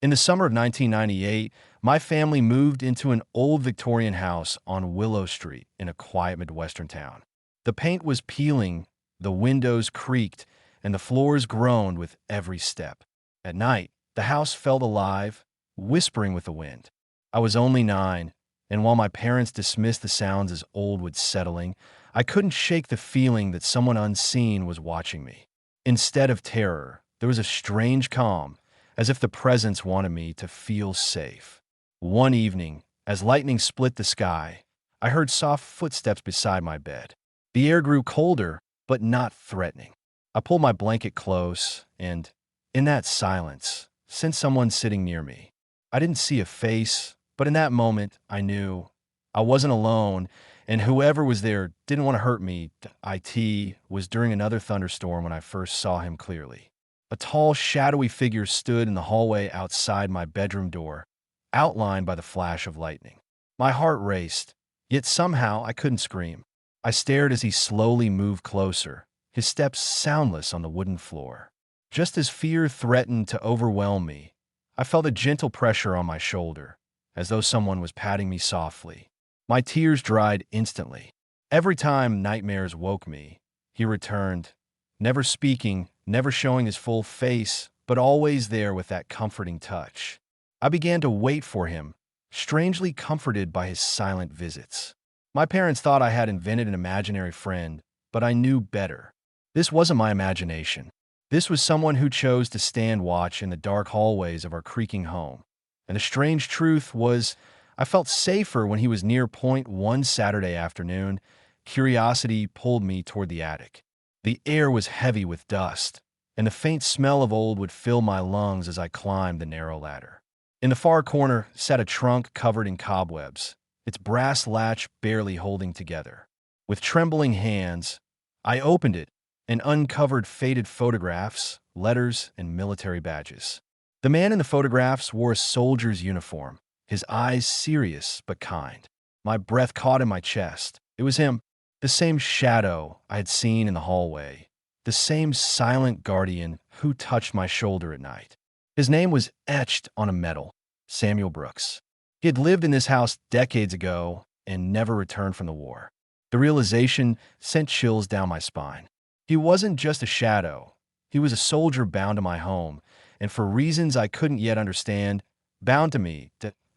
In the summer of 1998, my family moved into an old Victorian house on Willow Street in a quiet Midwestern town. The paint was peeling, the windows creaked, and the floors groaned with every step. At night, the house felt alive, whispering with the wind. I was only 9, and while my parents dismissed the sounds as old wood settling, I couldn't shake the feeling that someone unseen was watching me. Instead of terror, there was a strange calm, as if the presence wanted me to feel safe. One evening, as lightning split the sky, I heard soft footsteps beside my bed. The air grew colder, but not threatening. I pulled my blanket close, and, in that silence, sensed someone sitting near me. I didn't see a face, but in that moment, I knew I wasn't alone, and whoever was there didn't want to hurt me. It was during another thunderstorm when I first saw him clearly. A tall, shadowy figure stood in the hallway outside my bedroom door, outlined by the flash of lightning. My heart raced, yet somehow I couldn't scream. I stared as he slowly moved closer, his steps soundless on the wooden floor. Just as fear threatened to overwhelm me, I felt a gentle pressure on my shoulder, as though someone was patting me softly. My tears dried instantly. Every time nightmares woke me, he returned, never speaking, never showing his full face, but always there with that comforting touch. I began to wait for him, strangely comforted by his silent visits. My parents thought I had invented an imaginary friend, but I knew better. This wasn't my imagination. This was someone who chose to stand watch in the dark hallways of our creaking home. And the strange truth was, I felt safer when he was near. One Saturday afternoon, curiosity pulled me toward the attic. The air was heavy with dust, and the faint smell of old would fill my lungs as I climbed the narrow ladder. In the far corner sat a trunk covered in cobwebs, its brass latch barely holding together. With trembling hands, I opened it and uncovered faded photographs, letters, and military badges. The man in the photographs wore a soldier's uniform, his eyes serious but kind. My breath caught in my chest. It was him, the same shadow I had seen in the hallway, the same silent guardian who touched my shoulder at night. His name was etched on a medal, Samuel Brooks. He had lived in this house decades ago and never returned from the war. The realization sent chills down my spine. He wasn't just a shadow. He was a soldier bound to my home, and for reasons I couldn't yet understand, bound to me.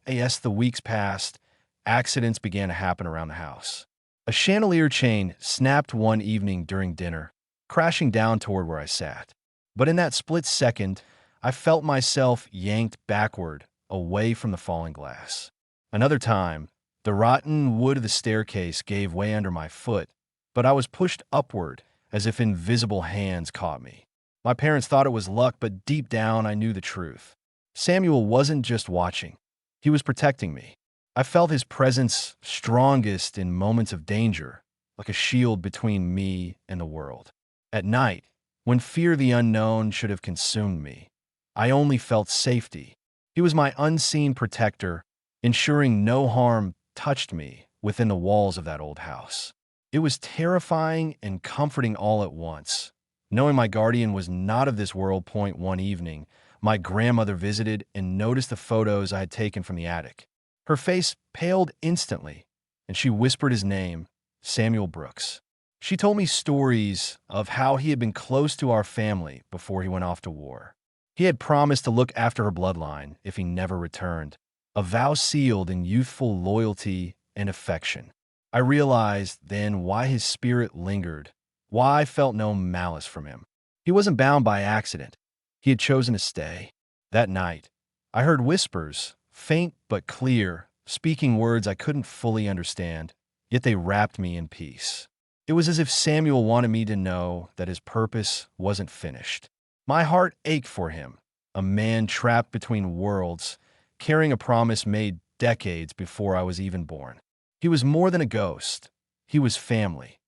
As the weeks passed, accidents began to happen around the house. A chandelier chain snapped one evening during dinner, crashing down toward where I sat. But in that split second, I felt myself yanked backward, away from the falling glass. Another time, the rotten wood of the staircase gave way under my foot, but I was pushed upward as if invisible hands caught me. My parents thought it was luck, but deep down I knew the truth. Samuel wasn't just watching. He was protecting me. I felt his presence strongest in moments of danger, like a shield between me and the world. At night, when fear of the unknown should have consumed me, I only felt safety. He was my unseen protector, ensuring no harm touched me within the walls of that old house. It was terrifying and comforting all at once, knowing my guardian was not of this world. One evening, my grandmother visited and noticed the photos I had taken from the attic. Her face paled instantly, and she whispered his name, Samuel Brooks. She told me stories of how he had been close to our family before he went off to war. He had promised to look after her bloodline if he never returned, a vow sealed in youthful loyalty and affection. I realized then why his spirit lingered, why I felt no malice from him. He wasn't bound by accident. He had chosen to stay. That night, I heard whispers, faint but clear, speaking words I couldn't fully understand, yet they wrapped me in peace. It was as if Samuel wanted me to know that his purpose wasn't finished. My heart ached for him, a man trapped between worlds, carrying a promise made decades before I was even born. He was more than a ghost. He was family.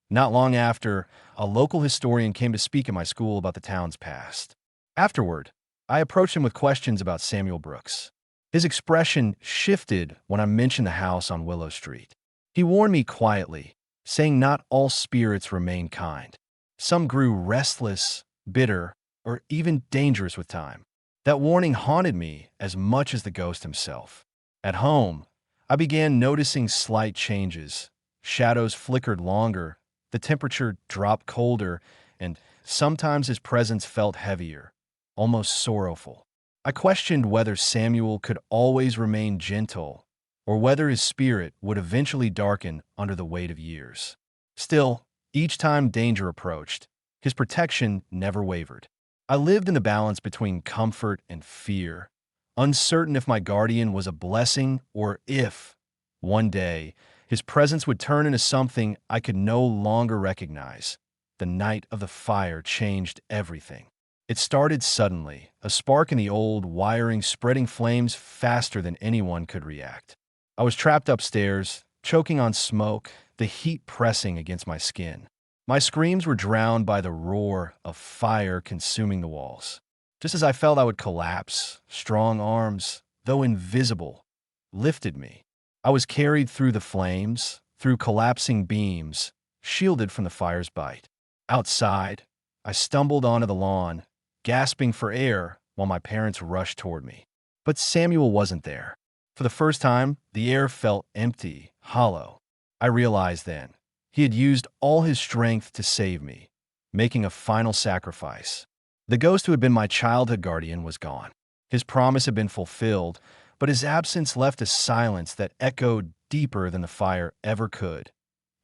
Not long after, a local historian came to speak at my school about the town's past. Afterward, I approached him with questions about Samuel Brooks. His expression shifted when I mentioned the house on Willow Street. He warned me quietly, saying not all spirits remain kind. Some grew restless, bitter, or even dangerous with time. That warning haunted me as much as the ghost himself. At home, I began noticing slight changes. Shadows flickered longer, the temperature dropped colder, and sometimes his presence felt heavier, almost sorrowful. I questioned whether Samuel could always remain gentle, or whether his spirit would eventually darken under the weight of years. Still, each time danger approached, his protection never wavered. I lived in the balance between comfort and fear, uncertain if my guardian was a blessing or if, one day, his presence would turn into something I could no longer recognize. The night of the fire changed everything. It started suddenly, a spark in the old wiring spreading flames faster than anyone could react. I was trapped upstairs, choking on smoke, the heat pressing against my skin. My screams were drowned by the roar of fire consuming the walls. Just as I felt I would collapse, strong arms, though invisible, lifted me. I was carried through the flames, through collapsing beams, shielded from the fire's bite. Outside, I stumbled onto the lawn, gasping for air while my parents rushed toward me. But Samuel wasn't there. For the first time, the air felt empty, hollow. I realized then, he had used all his strength to save me, making a final sacrifice. The ghost who had been my childhood guardian was gone. His promise had been fulfilled, but his absence left a silence that echoed deeper than the fire ever could.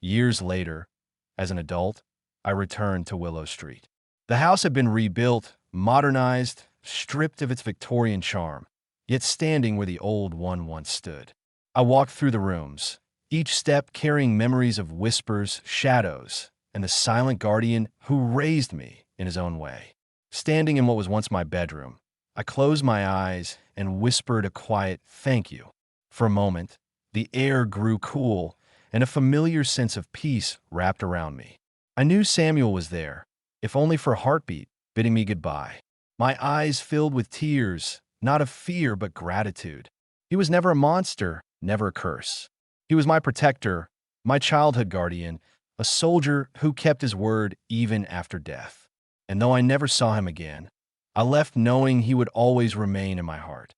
Years later, as an adult, I returned to Willow Street. The house had been rebuilt, modernized, stripped of its Victorian charm, yet standing where the old one once stood. I walked through the rooms, each step carrying memories of whispers, shadows, and the silent guardian who raised me in his own way. Standing in what was once my bedroom, I closed my eyes and whispered a quiet thank you. For a moment, the air grew cool, and a familiar sense of peace wrapped around me. I knew Samuel was there, if only for a heartbeat, bidding me goodbye. My eyes filled with tears, not of fear but gratitude. He was never a monster, never a curse. He was my protector, my childhood guardian, a soldier who kept his word even after death. And though I never saw him again, I left knowing he would always remain in my heart.